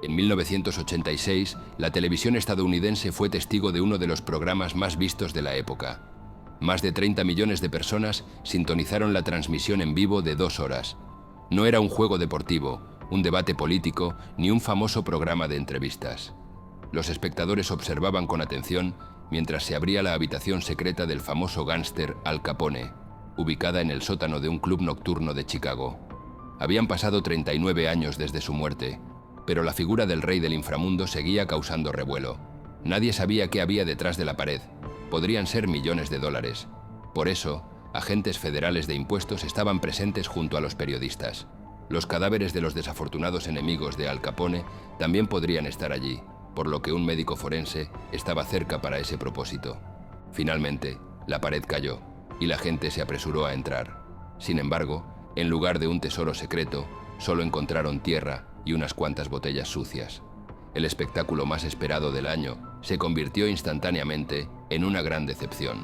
En 1986, la televisión estadounidense fue testigo de uno de los programas más vistos de la época. Más de 30 millones de personas sintonizaron la transmisión en vivo de 2 horas. No era un juego deportivo, un debate político, ni un famoso programa de entrevistas. Los espectadores observaban con atención mientras se abría la habitación secreta del famoso gángster Al Capone, ubicada en el sótano de un club nocturno de Chicago. Habían pasado 39 años desde su muerte, pero la figura del rey del inframundo seguía causando revuelo. Nadie sabía qué había detrás de la pared. Podrían ser millones de dólares. Por eso, agentes federales de impuestos estaban presentes junto a los periodistas. Los cadáveres de los desafortunados enemigos de Al Capone también podrían estar allí, por lo que un médico forense estaba cerca para ese propósito. Finalmente, la pared cayó y la gente se apresuró a entrar. Sin embargo, en lugar de un tesoro secreto, solo encontraron tierra y unas cuantas botellas sucias. El espectáculo más esperado del año se convirtió instantáneamente en una gran decepción.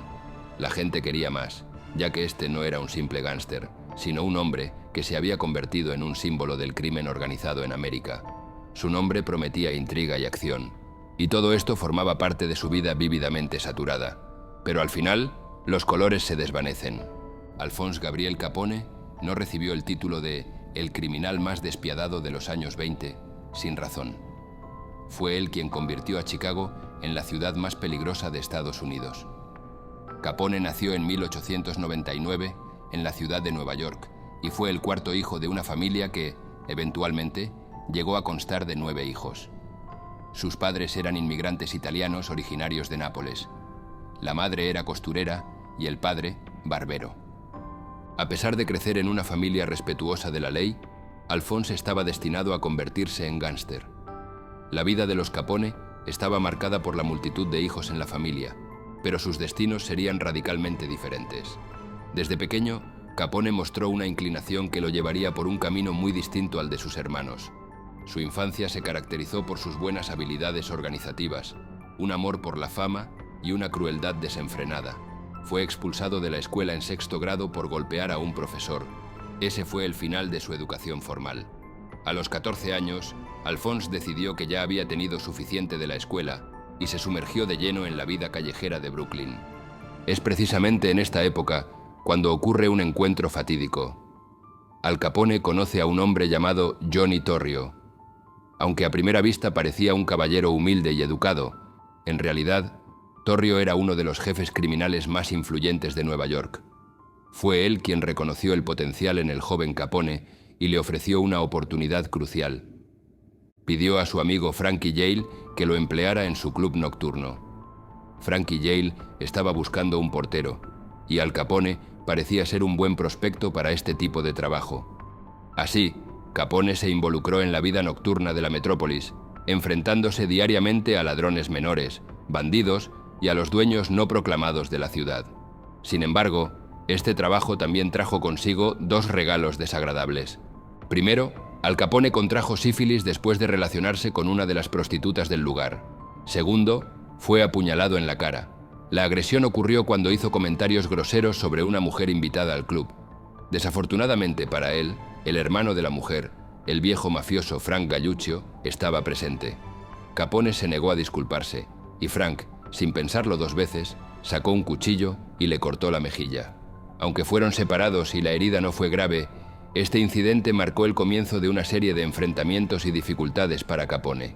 La gente quería más, ya que este no era un simple gángster, sino un hombre que se había convertido en un símbolo del crimen organizado en América. Su nombre prometía intriga y acción, y todo esto formaba parte de su vida vívidamente saturada. Pero al final, los colores se desvanecen. Alphonse Gabriel Capone no recibió el título de el criminal más despiadado de los años 20, sin razón. Fue él quien convirtió a Chicago en la ciudad más peligrosa de Estados Unidos. Capone nació en 1899 en la ciudad de Nueva York y fue el cuarto hijo de una familia que, eventualmente, llegó a constar de 9 hijos. Sus padres eran inmigrantes italianos originarios de Nápoles. La madre era costurera y el padre, barbero. A pesar de crecer en una familia respetuosa de la ley, Alphonse estaba destinado a convertirse en gángster. La vida de los Capone estaba marcada por la multitud de hijos en la familia, pero sus destinos serían radicalmente diferentes. Desde pequeño, Capone mostró una inclinación que lo llevaría por un camino muy distinto al de sus hermanos. Su infancia se caracterizó por sus buenas habilidades organizativas, un amor por la fama y una crueldad desenfrenada. Fue expulsado de la escuela en 6º grado por golpear a un profesor. Ese fue el final de su educación formal. A los 14 años, Alphonse decidió que ya había tenido suficiente de la escuela y se sumergió de lleno en la vida callejera de Brooklyn. Es precisamente en esta época cuando ocurre un encuentro fatídico. Al Capone conoce a un hombre llamado Johnny Torrio. Aunque a primera vista parecía un caballero humilde y educado, en realidad, Torrio era uno de los jefes criminales más influyentes de Nueva York. Fue él quien reconoció el potencial en el joven Capone y le ofreció una oportunidad crucial. Pidió a su amigo Frankie Yale que lo empleara en su club nocturno. Frankie Yale estaba buscando un portero, y Al Capone parecía ser un buen prospecto para este tipo de trabajo. Así, Capone se involucró en la vida nocturna de la metrópolis, enfrentándose diariamente a ladrones menores, bandidos y a los dueños no proclamados de la ciudad. Sin embargo, este trabajo también trajo consigo 2 regalos desagradables. Primero, Al Capone contrajo sífilis después de relacionarse con una de las prostitutas del lugar. Segundo, fue apuñalado en la cara. La agresión ocurrió cuando hizo comentarios groseros sobre una mujer invitada al club. Desafortunadamente para él, el hermano de la mujer, el viejo mafioso Frank Galluccio, estaba presente. Capone se negó a disculparse, y Frank, sin pensarlo 2 veces, sacó un cuchillo y le cortó la mejilla. Aunque fueron separados y la herida no fue grave, este incidente marcó el comienzo de una serie de enfrentamientos y dificultades para Capone.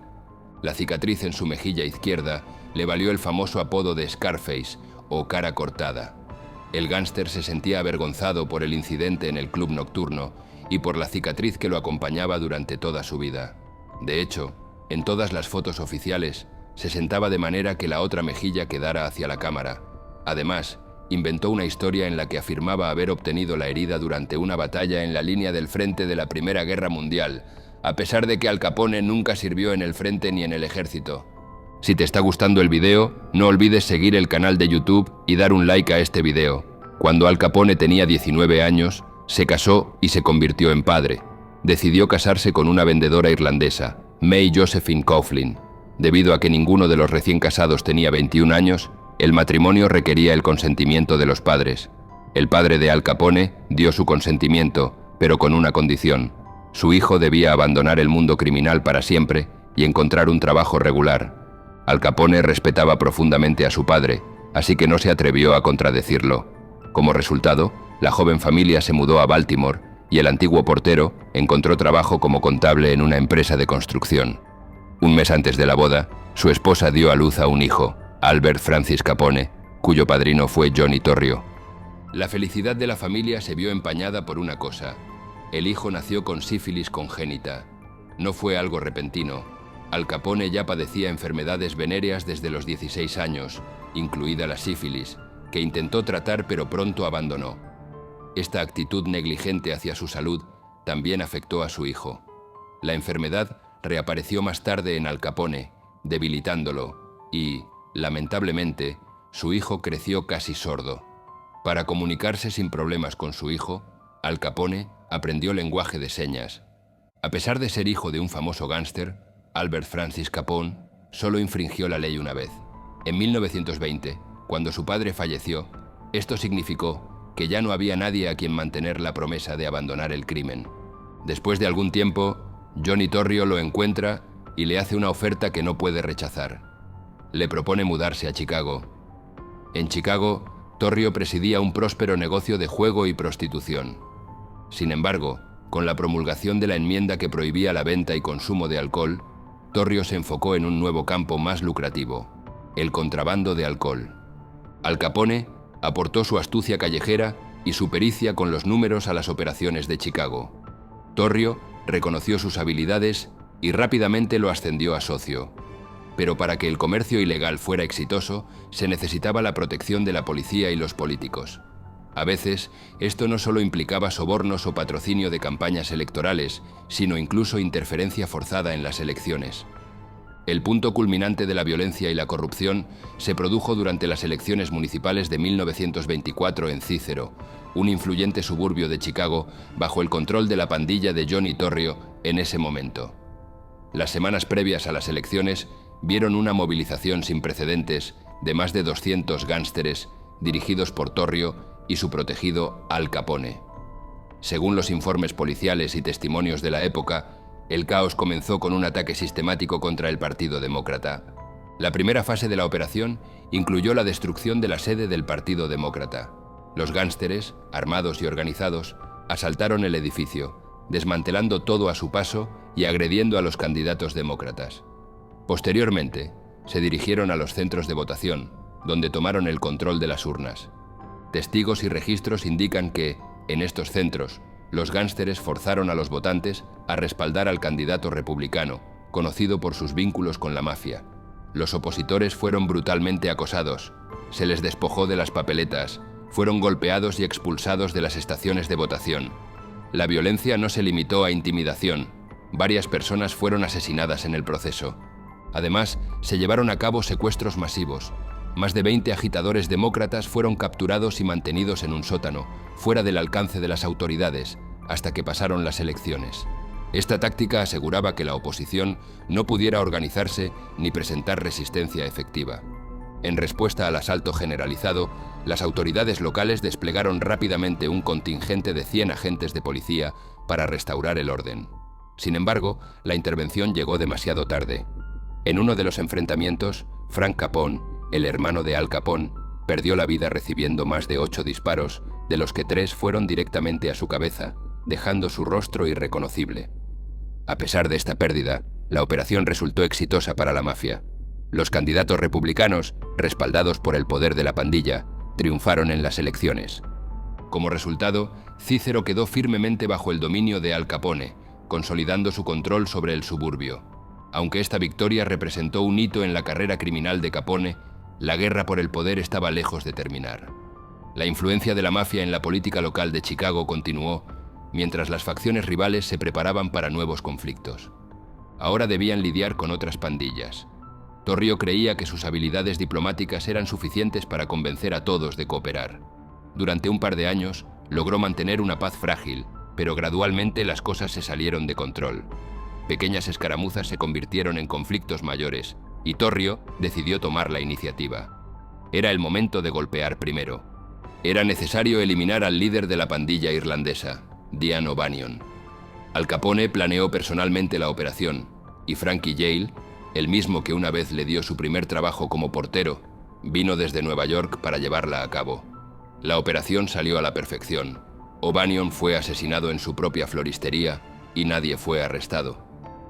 La cicatriz en su mejilla izquierda le valió el famoso apodo de Scarface, o cara cortada. El gángster se sentía avergonzado por el incidente en el club nocturno y por la cicatriz que lo acompañaba durante toda su vida. De hecho, en todas las fotos oficiales, se sentaba de manera que la otra mejilla quedara hacia la cámara. Además, inventó una historia en la que afirmaba haber obtenido la herida durante una batalla en la línea del frente de la Primera Guerra Mundial, a pesar de que Al Capone nunca sirvió en el frente ni en el ejército. Si te está gustando el video, no olvides seguir el canal de YouTube y dar un like a este video. Cuando Al Capone tenía 19 años, se casó y se convirtió en padre. Decidió casarse con una vendedora irlandesa, May Josephine Coughlin. Debido a que ninguno de los recién casados tenía 21 años, el matrimonio requería el consentimiento de los padres. El padre de Al Capone dio su consentimiento, pero con una condición. Su hijo debía abandonar el mundo criminal para siempre y encontrar un trabajo regular. Al Capone respetaba profundamente a su padre, así que no se atrevió a contradecirlo. Como resultado, la joven familia se mudó a Baltimore y el antiguo portero encontró trabajo como contable en una empresa de construcción. Un mes antes de la boda, su esposa dio a luz a un hijo, Albert Francis Capone, cuyo padrino fue Johnny Torrio. La felicidad de la familia se vio empañada por una cosa. El hijo nació con sífilis congénita. No fue algo repentino. Al Capone ya padecía enfermedades venéreas desde los 16 años, incluida la sífilis, que intentó tratar pero pronto abandonó. Esta actitud negligente hacia su salud también afectó a su hijo. La enfermedad reapareció más tarde en Al Capone, debilitándolo, y, lamentablemente, su hijo creció casi sordo. Para comunicarse sin problemas con su hijo, Al Capone aprendió lenguaje de señas. A pesar de ser hijo de un famoso gángster, Albert Francis Capone solo infringió la ley una vez. En 1920, cuando su padre falleció, esto significó que ya no había nadie a quien mantener la promesa de abandonar el crimen. Después de algún tiempo, Johnny Torrio lo encuentra y le hace una oferta que no puede rechazar. Le propone mudarse a Chicago. En Chicago, Torrio presidía un próspero negocio de juego y prostitución. Sin embargo, con la promulgación de la enmienda que prohibía la venta y consumo de alcohol, Torrio se enfocó en un nuevo campo más lucrativo: el contrabando de alcohol. Al Capone aportó su astucia callejera y su pericia con los números a las operaciones de Chicago. Torrio reconoció sus habilidades y rápidamente lo ascendió a socio. Pero para que el comercio ilegal fuera exitoso, se necesitaba la protección de la policía y los políticos. A veces, esto no solo implicaba sobornos o patrocinio de campañas electorales, sino incluso interferencia forzada en las elecciones. El punto culminante de la violencia y la corrupción se produjo durante las elecciones municipales de 1924 en Cícero, un influyente suburbio de Chicago, bajo el control de la pandilla de Johnny Torrio en ese momento. Las semanas previas a las elecciones vieron una movilización sin precedentes de más de 200 gánsteres dirigidos por Torrio y su protegido Al Capone. Según los informes policiales y testimonios de la época, el caos comenzó con un ataque sistemático contra el Partido Demócrata. La primera fase de la operación incluyó la destrucción de la sede del Partido Demócrata. Los gánsteres, armados y organizados, asaltaron el edificio, desmantelando todo a su paso y agrediendo a los candidatos demócratas. Posteriormente, se dirigieron a los centros de votación, donde tomaron el control de las urnas. Testigos y registros indican que, en estos centros, los gánsteres forzaron a los votantes a respaldar al candidato republicano, conocido por sus vínculos con la mafia. Los opositores fueron brutalmente acosados, se les despojó de las papeletas, fueron golpeados y expulsados de las estaciones de votación. La violencia no se limitó a intimidación, varias personas fueron asesinadas en el proceso. Además, se llevaron a cabo secuestros masivos. Más de 20 agitadores demócratas fueron capturados y mantenidos en un sótano, fuera del alcance de las autoridades, hasta que pasaron las elecciones. Esta táctica aseguraba que la oposición no pudiera organizarse ni presentar resistencia efectiva. En respuesta al asalto generalizado, las autoridades locales desplegaron rápidamente un contingente de 100 agentes de policía para restaurar el orden. Sin embargo, la intervención llegó demasiado tarde. En uno de los enfrentamientos, Frank Capone, el hermano de Al Capone, perdió la vida recibiendo más de 8 disparos, de los que 3 fueron directamente a su cabeza, dejando su rostro irreconocible. A pesar de esta pérdida, la operación resultó exitosa para la mafia. Los candidatos republicanos, respaldados por el poder de la pandilla, triunfaron en las elecciones. Como resultado, Cícero quedó firmemente bajo el dominio de Al Capone, consolidando su control sobre el suburbio. Aunque esta victoria representó un hito en la carrera criminal de Capone, la guerra por el poder estaba lejos de terminar. La influencia de la mafia en la política local de Chicago continuó, mientras las facciones rivales se preparaban para nuevos conflictos. Ahora debían lidiar con otras pandillas. Torrio creía que sus habilidades diplomáticas eran suficientes para convencer a todos de cooperar. Durante un par de años, logró mantener una paz frágil, pero gradualmente las cosas se salieron de control. Pequeñas escaramuzas se convirtieron en conflictos mayores, y Torrio decidió tomar la iniciativa. Era el momento de golpear primero. Era necesario eliminar al líder de la pandilla irlandesa, Diane O'Banion. Al Capone planeó personalmente la operación, Y Frankie Yale, el mismo que una vez le dio su primer trabajo como portero, vino desde Nueva York para llevarla a cabo. La operación salió a la perfección. O'Banion fue asesinado en su propia floristería y nadie fue arrestado.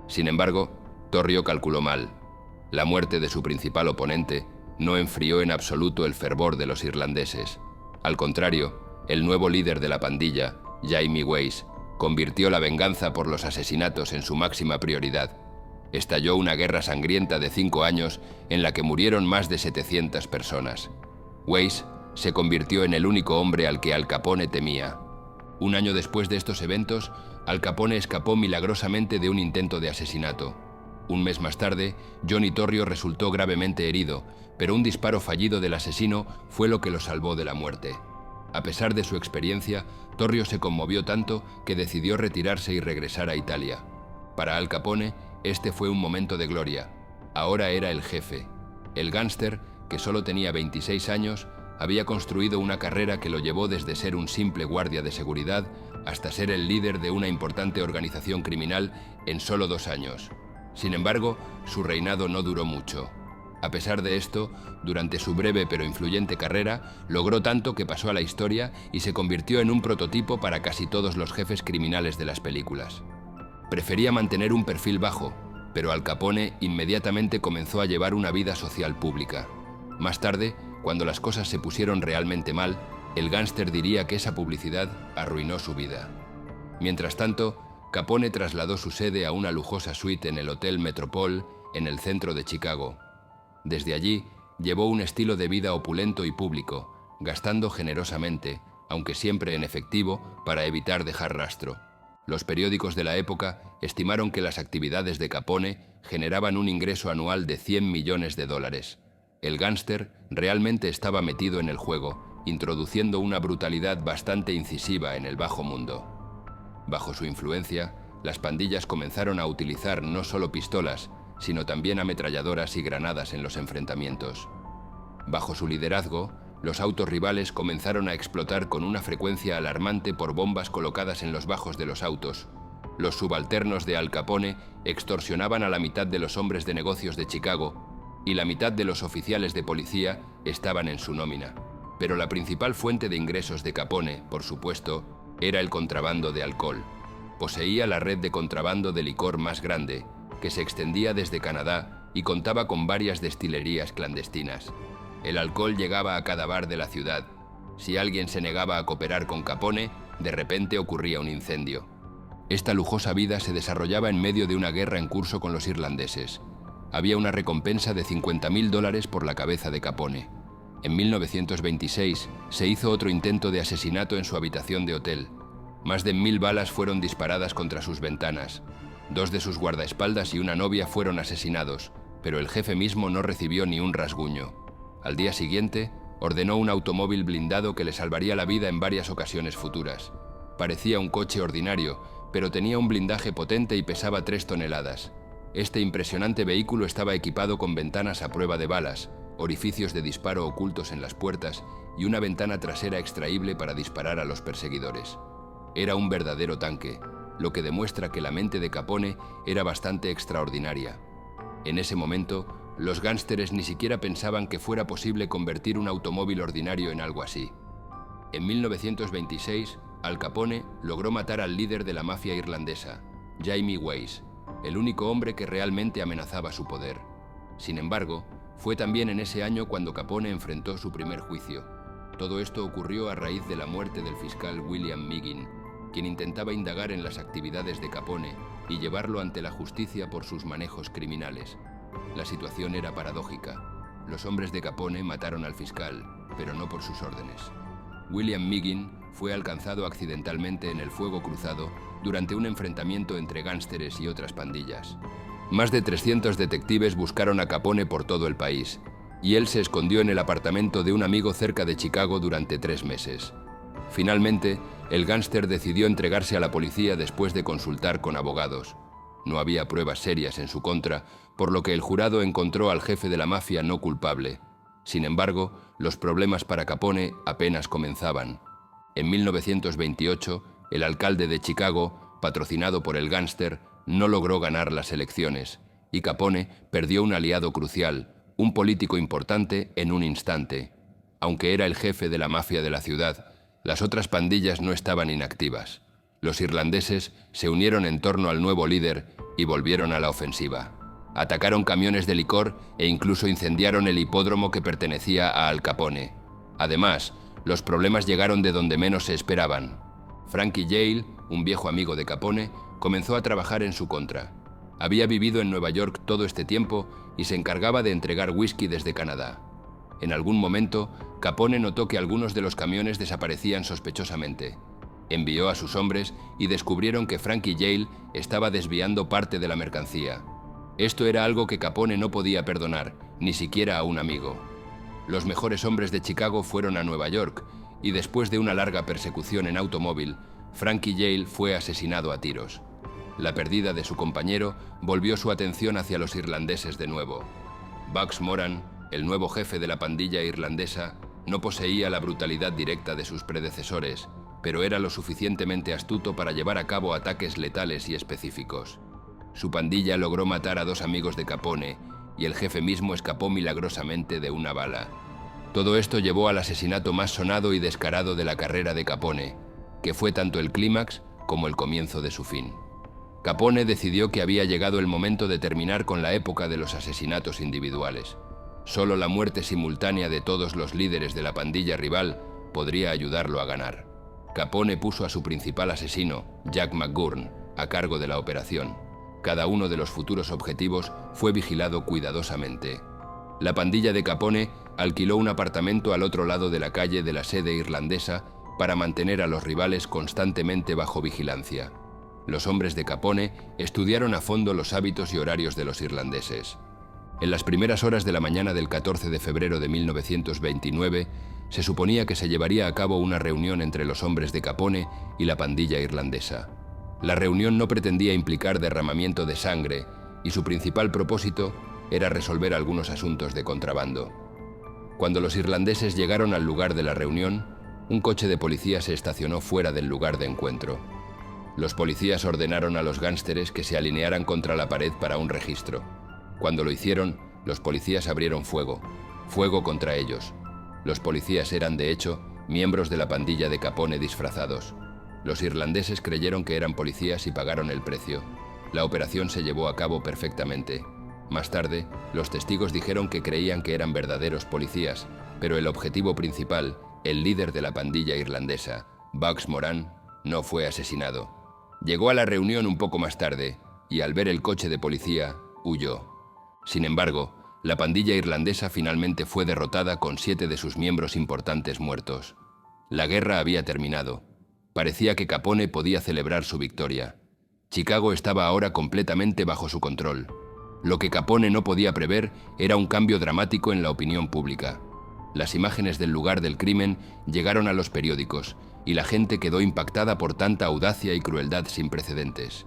Sin embargo, Torrio calculó mal. La muerte de su principal oponente no enfrió en absoluto el fervor de los irlandeses. Al contrario, el nuevo líder de la pandilla, Jamie Weiss, convirtió la venganza por los asesinatos en su máxima prioridad. Estalló una guerra sangrienta de 5 años en la que murieron más de 700 personas. Weiss se convirtió en el único hombre al que Al Capone temía. Un año después de estos eventos, Al Capone escapó milagrosamente de un intento de asesinato. Un mes más tarde, Johnny Torrio resultó gravemente herido, pero un disparo fallido del asesino fue lo que lo salvó de la muerte. A pesar de su experiencia, Torrio se conmovió tanto que decidió retirarse y regresar a Italia. Para Al Capone, este fue un momento de gloria. Ahora era el jefe. El gángster, que solo tenía 26 años, había construido una carrera que lo llevó desde ser un simple guardia de seguridad hasta ser el líder de una importante organización criminal en solo 2 años. Sin embargo, su reinado no duró mucho. A pesar de esto, durante su breve pero influyente carrera, logró tanto que pasó a la historia y se convirtió en un prototipo para casi todos los jefes criminales de las películas. Prefería mantener un perfil bajo, pero Al Capone inmediatamente comenzó a llevar una vida social pública. Más tarde, cuando las cosas se pusieron realmente mal, el gángster diría que esa publicidad arruinó su vida. Mientras tanto, Capone trasladó su sede a una lujosa suite en el Hotel Metropole, en el centro de Chicago. Desde allí, llevó un estilo de vida opulento y público, gastando generosamente, aunque siempre en efectivo, para evitar dejar rastro. Los periódicos de la época estimaron que las actividades de Capone generaban un ingreso anual de $100 millones. El gángster realmente estaba metido en el juego, introduciendo una brutalidad bastante incisiva en el bajo mundo. Bajo su influencia, las pandillas comenzaron a utilizar no solo pistolas, sino también ametralladoras y granadas en los enfrentamientos. Bajo su liderazgo, los autos rivales comenzaron a explotar con una frecuencia alarmante por bombas colocadas en los bajos de los autos. Los subalternos de Al Capone extorsionaban a la mitad de los hombres de negocios de Chicago y la mitad de los oficiales de policía estaban en su nómina. Pero la principal fuente de ingresos de Capone, por supuesto, era el contrabando de alcohol. Poseía la red de contrabando de licor más grande, que se extendía desde Canadá y contaba con varias destilerías clandestinas. El alcohol llegaba a cada bar de la ciudad. Si alguien se negaba a cooperar con Capone, de repente ocurría un incendio. Esta lujosa vida se desarrollaba en medio de una guerra en curso con los irlandeses. Había una recompensa de $50.000 por la cabeza de Capone. En 1926 se hizo otro intento de asesinato en su habitación de hotel. Más de 1000 balas fueron disparadas contra sus ventanas. 2 de sus guardaespaldas y una novia fueron asesinados, pero el jefe mismo no recibió ni un rasguño. Al día siguiente, ordenó un automóvil blindado que le salvaría la vida en varias ocasiones futuras. Parecía un coche ordinario, pero tenía un blindaje potente y pesaba 3 toneladas. Este impresionante vehículo estaba equipado con ventanas a prueba de balas, orificios de disparo ocultos en las puertas y una ventana trasera extraíble para disparar a los perseguidores. Era un verdadero tanque, lo que demuestra que la mente de Capone era bastante extraordinaria. En ese momento, los gángsteres ni siquiera pensaban que fuera posible convertir un automóvil ordinario en algo así. En 1926, Al Capone logró matar al líder de la mafia irlandesa, Jamie Weiss, el único hombre que realmente amenazaba su poder. Sin embargo, fue también en ese año cuando Capone enfrentó su primer juicio. Todo esto ocurrió a raíz de la muerte del fiscal William Meighen, quien intentaba indagar en las actividades de Capone y llevarlo ante la justicia por sus manejos criminales. La situación era paradójica. Los hombres de Capone mataron al fiscal, pero no por sus órdenes. William Meighen fue alcanzado accidentalmente en el fuego cruzado durante un enfrentamiento entre gángsteres y otras pandillas. Más de 300 detectives buscaron a Capone por todo el país, y él se escondió en el apartamento de un amigo cerca de Chicago durante 3 meses. Finalmente, el gángster decidió entregarse a la policía después de consultar con abogados. No había pruebas serias en su contra, por lo que el jurado encontró al jefe de la mafia no culpable. Sin embargo, los problemas para Capone apenas comenzaban. En 1928, el alcalde de Chicago, patrocinado por el gángster, no logró ganar las elecciones y Capone perdió un aliado crucial, un político importante, en un instante. Aunque era el jefe de la mafia de la ciudad, las otras pandillas no estaban inactivas. Los irlandeses se unieron en torno al nuevo líder y volvieron a la ofensiva. Atacaron camiones de licor e incluso incendiaron el hipódromo que pertenecía a Al Capone. Además, los problemas llegaron de donde menos se esperaban. Frankie Yale, un viejo amigo de Capone, comenzó a trabajar en su contra. Había vivido en Nueva York todo este tiempo y se encargaba de entregar whisky desde Canadá. En algún momento, Capone notó que algunos de los camiones desaparecían sospechosamente. Envió a sus hombres y descubrieron que Frankie Yale estaba desviando parte de la mercancía. Esto era algo que Capone no podía perdonar, ni siquiera a un amigo. Los mejores hombres de Chicago fueron a Nueva York y después de una larga persecución en automóvil, Frankie Yale fue asesinado a tiros. La pérdida de su compañero volvió su atención hacia los irlandeses de nuevo. Bugs Moran, el nuevo jefe de la pandilla irlandesa, no poseía la brutalidad directa de sus predecesores, pero era lo suficientemente astuto para llevar a cabo ataques letales y específicos. Su pandilla logró matar a 2 amigos de Capone y el jefe mismo escapó milagrosamente de una bala. Todo esto llevó al asesinato más sonado y descarado de la carrera de Capone, que fue tanto el clímax como el comienzo de su fin. Capone decidió que había llegado el momento de terminar con la época de los asesinatos individuales. Solo la muerte simultánea de todos los líderes de la pandilla rival podría ayudarlo a ganar. Capone puso a su principal asesino, Jack McGurn, a cargo de la operación. Cada uno de los futuros objetivos fue vigilado cuidadosamente. La pandilla de Capone alquiló un apartamento al otro lado de la calle de la sede irlandesa para mantener a los rivales constantemente bajo vigilancia. Los hombres de Capone estudiaron a fondo los hábitos y horarios de los irlandeses. En las primeras horas de la mañana del 14 de febrero de 1929, se suponía que se llevaría a cabo una reunión entre los hombres de Capone y la pandilla irlandesa. La reunión no pretendía implicar derramamiento de sangre y su principal propósito era resolver algunos asuntos de contrabando. Cuando los irlandeses llegaron al lugar de la reunión, un coche de policía se estacionó fuera del lugar de encuentro. Los policías ordenaron a los gánsteres que se alinearan contra la pared para un registro. Cuando lo hicieron, los policías abrieron fuego contra ellos. Los policías eran, de hecho, miembros de la pandilla de Capone disfrazados. Los irlandeses creyeron que eran policías y pagaron el precio. La operación se llevó a cabo perfectamente. Más tarde, los testigos dijeron que creían que eran verdaderos policías, pero el objetivo principal, el líder de la pandilla irlandesa, Bugs Moran, no fue asesinado. Llegó a la reunión un poco más tarde y al ver el coche de policía, huyó. Sin embargo, la pandilla irlandesa finalmente fue derrotada con 7 de sus miembros importantes muertos. La guerra había terminado. Parecía que Capone podía celebrar su victoria. Chicago estaba ahora completamente bajo su control. Lo que Capone no podía prever era un cambio dramático en la opinión pública. Las imágenes del lugar del crimen llegaron a los periódicos y la gente quedó impactada por tanta audacia y crueldad sin precedentes.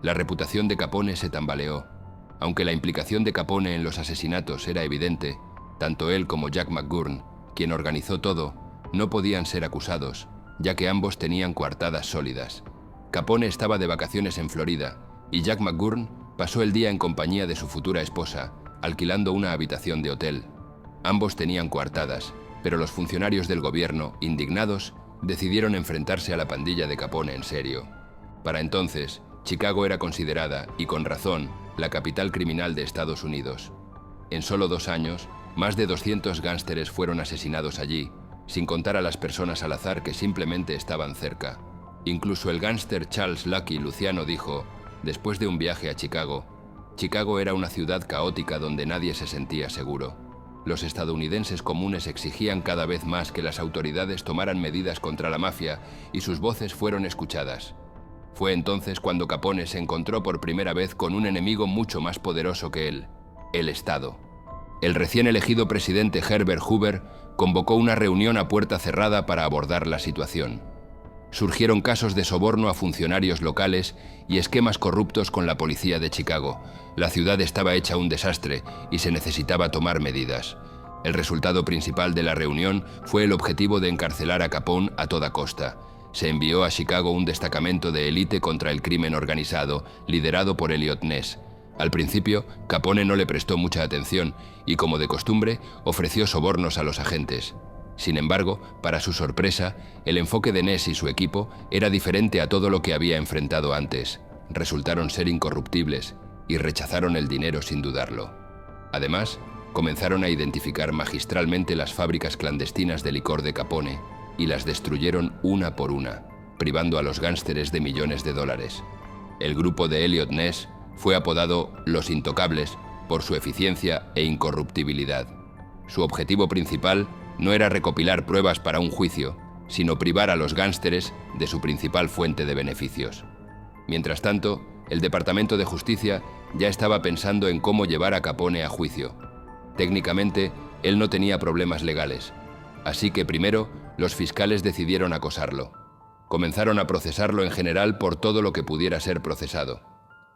La reputación de Capone se tambaleó. Aunque la implicación de Capone en los asesinatos era evidente, tanto él como Jack McGurn, quien organizó todo, no podían ser acusados, ya que ambos tenían coartadas sólidas. Capone estaba de vacaciones en Florida y Jack McGurn pasó el día en compañía de su futura esposa, alquilando una habitación de hotel. Ambos tenían coartadas, pero los funcionarios del gobierno, indignados, decidieron enfrentarse a la pandilla de Capone en serio. Para entonces, Chicago era considerada, y con razón, la capital criminal de Estados Unidos. En solo 2 años, más de 200 gánsteres fueron asesinados allí, sin contar a las personas al azar que simplemente estaban cerca. Incluso el gánster Charles Lucky Luciano dijo, después de un viaje a Chicago, Chicago era una ciudad caótica donde nadie se sentía seguro. Los estadounidenses comunes exigían cada vez más que las autoridades tomaran medidas contra la mafia y sus voces fueron escuchadas. Fue entonces cuando Capone se encontró por primera vez con un enemigo mucho más poderoso que él, el Estado. El recién elegido presidente Herbert Hoover convocó una reunión a puerta cerrada para abordar la situación. Surgieron casos de soborno a funcionarios locales y esquemas corruptos con la policía de Chicago. La ciudad estaba hecha un desastre y se necesitaba tomar medidas. El resultado principal de la reunión fue el objetivo de encarcelar a Capone a toda costa. se envió a Chicago un destacamento de élite contra el crimen organizado, liderado por Eliot Ness. Al principio, Capone no le prestó mucha atención y, como de costumbre, ofreció sobornos a los agentes. Sin embargo, para su sorpresa, el enfoque de Ness y su equipo era diferente a todo lo que había enfrentado antes. Resultaron ser incorruptibles y rechazaron el dinero sin dudarlo. Además, comenzaron a identificar magistralmente las fábricas clandestinas de licor de Capone y las destruyeron una por una, privando a los gánsteres de millones de dólares. El grupo de Eliot Ness fue apodado Los Intocables por su eficiencia e incorruptibilidad. Su objetivo principal no era recopilar pruebas para un juicio, sino privar a los gánsteres de su principal fuente de beneficios. Mientras tanto, el Departamento de Justicia ya estaba pensando en cómo llevar a Capone a juicio. Técnicamente, él no tenía problemas legales, así que primero los fiscales decidieron acosarlo. Comenzaron a procesarlo en general por todo lo que pudiera ser procesado.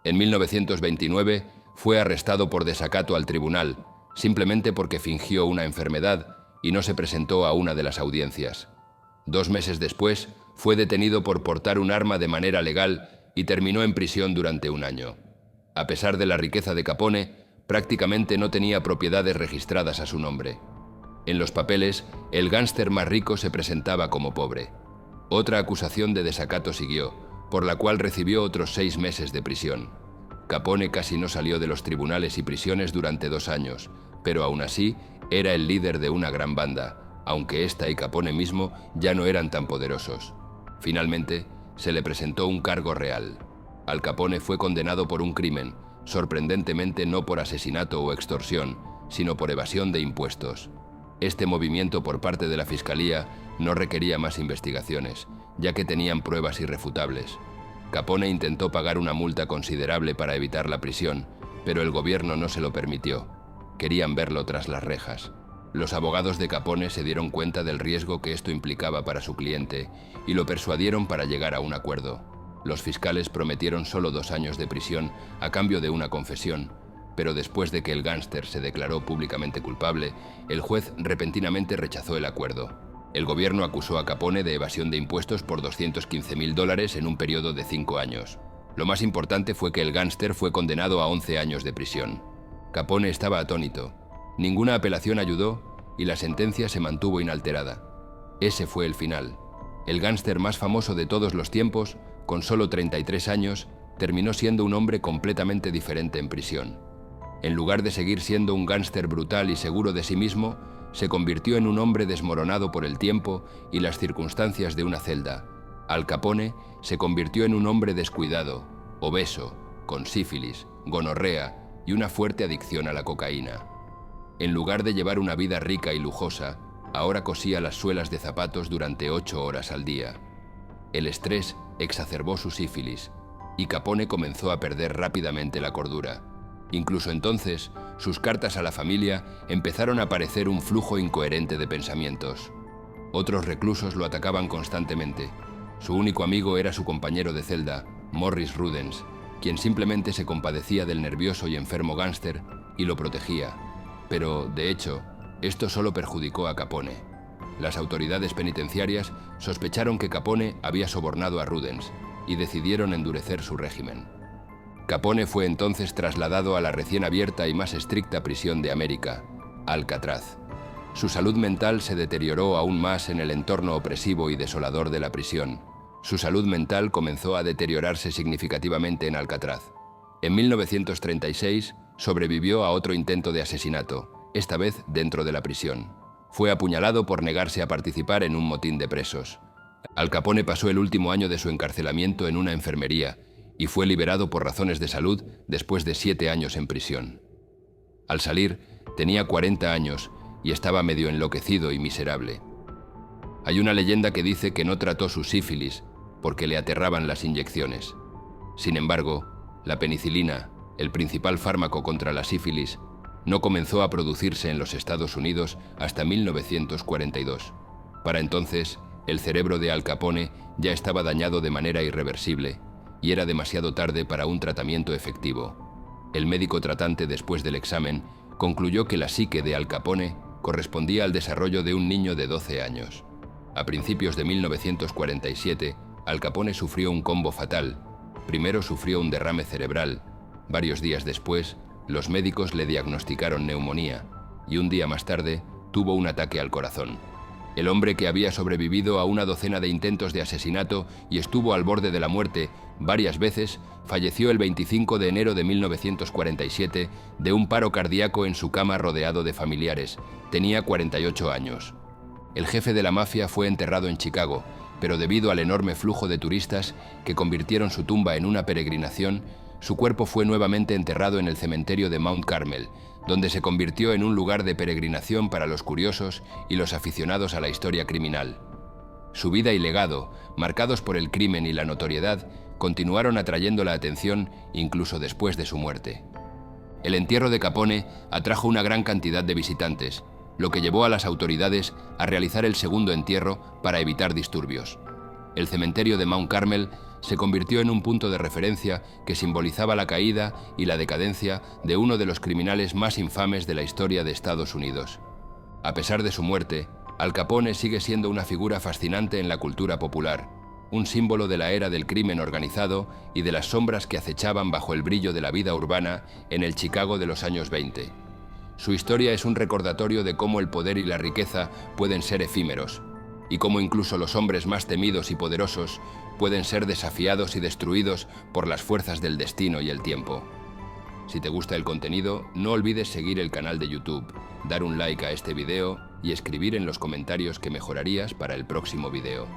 En 1929 fue arrestado por desacato al tribunal, simplemente porque fingió una enfermedad y no se presentó a una de las audiencias. 2 meses después, fue detenido por portar un arma de manera legal y terminó en prisión durante 1 año. A pesar de la riqueza de Capone, prácticamente no tenía propiedades registradas a su nombre. En los papeles, el gánster más rico se presentaba como pobre. Otra acusación de desacato siguió, por la cual recibió otros 6 meses de prisión. Capone casi no salió de los tribunales y prisiones durante 2 años, pero aún así era el líder de una gran banda, aunque ésta y Capone mismo ya no eran tan poderosos. Finalmente, se le presentó un cargo real. Al Capone fue condenado por un crimen, sorprendentemente no por asesinato o extorsión, sino por evasión de impuestos. Este movimiento por parte de la Fiscalía no requería más investigaciones, ya que tenían pruebas irrefutables. Capone intentó pagar una multa considerable para evitar la prisión, pero el gobierno no se lo permitió. Querían verlo tras las rejas. Los abogados de Capone se dieron cuenta del riesgo que esto implicaba para su cliente y lo persuadieron para llegar a un acuerdo. Los fiscales prometieron solo 2 años de prisión a cambio de una confesión, pero después de que el gánster se declaró públicamente culpable, el juez repentinamente rechazó el acuerdo. El gobierno acusó a Capone de evasión de impuestos por $215.000 en un periodo de 5 años. Lo más importante fue que el gánster fue condenado a 11 años de prisión. Capone estaba atónito. Ninguna apelación ayudó y la sentencia se mantuvo inalterada. Ese fue el final. El gánster más famoso de todos los tiempos, con solo 33 años, terminó siendo un hombre completamente diferente en prisión. En lugar de seguir siendo un gánster brutal y seguro de sí mismo, se convirtió en un hombre desmoronado por el tiempo y las circunstancias de una celda. Al Capone se convirtió en un hombre descuidado, obeso, con sífilis, gonorrea y una fuerte adicción a la cocaína. En lugar de llevar una vida rica y lujosa, ahora cosía las suelas de zapatos durante 8 horas al día. El estrés exacerbó su sífilis y Capone comenzó a perder rápidamente la cordura. Incluso entonces, sus cartas a la familia empezaron a parecer un flujo incoherente de pensamientos. Otros reclusos lo atacaban constantemente. Su único amigo era su compañero de celda, Morris Rudens, quien simplemente se compadecía del nervioso y enfermo gánster y lo protegía. Pero, de hecho, esto solo perjudicó a Capone. Las autoridades penitenciarias sospecharon que Capone había sobornado a Rudens y decidieron endurecer su régimen. Capone fue entonces trasladado a la recién abierta y más estricta prisión de América, Alcatraz. Su salud mental se deterioró aún más en el entorno opresivo y desolador de la prisión. Su salud mental comenzó a deteriorarse significativamente en Alcatraz. En 1936 sobrevivió a otro intento de asesinato, esta vez dentro de la prisión. Fue apuñalado por negarse a participar en un motín de presos. Al Capone pasó el último año de su encarcelamiento en una enfermería y fue liberado por razones de salud después de 7 años en prisión. Al salir, tenía 40 años y estaba medio enloquecido y miserable. Hay una leyenda que dice que no trató su sífilis porque le aterraban las inyecciones. Sin embargo, la penicilina, el principal fármaco contra la sífilis, no comenzó a producirse en los Estados Unidos hasta 1942. Para entonces, el cerebro de Al Capone ya estaba dañado de manera irreversible y era demasiado tarde para un tratamiento efectivo. El médico tratante, después del examen, concluyó que la psique de Al Capone correspondía al desarrollo de un niño de 12 años. A principios de 1947, Al Capone sufrió un combo fatal. Primero sufrió un derrame cerebral. Varios días después, los médicos le diagnosticaron neumonía y un día más tarde tuvo un ataque al corazón. El hombre que había sobrevivido a una docena de intentos de asesinato y estuvo al borde de la muerte varias veces, falleció el 25 de enero de 1947 de un paro cardíaco en su cama rodeado de familiares. Tenía 48 años. El jefe de la mafia fue enterrado en Chicago, pero debido al enorme flujo de turistas que convirtieron su tumba en una peregrinación, su cuerpo fue nuevamente enterrado en el cementerio de Mount Carmel, donde se convirtió en un lugar de peregrinación para los curiosos y los aficionados a la historia criminal. Su vida y legado, marcados por el crimen y la notoriedad, continuaron atrayendo la atención incluso después de su muerte. El entierro de Capone atrajo una gran cantidad de visitantes, lo que llevó a las autoridades a realizar el segundo entierro para evitar disturbios. El cementerio de Mount Carmel se convirtió en un punto de referencia que simbolizaba la caída y la decadencia de uno de los criminales más infames de la historia de Estados Unidos. A pesar de su muerte, Al Capone sigue siendo una figura fascinante en la cultura popular, un símbolo de la era del crimen organizado y de las sombras que acechaban bajo el brillo de la vida urbana en el Chicago de los años 20. Su historia es un recordatorio de cómo el poder y la riqueza pueden ser efímeros, y cómo incluso los hombres más temidos y poderosos pueden ser desafiados y destruidos por las fuerzas del destino y el tiempo. Si te gusta el contenido, no olvides seguir el canal de YouTube, dar un like a este video y escribir en los comentarios qué mejorarías para el próximo video.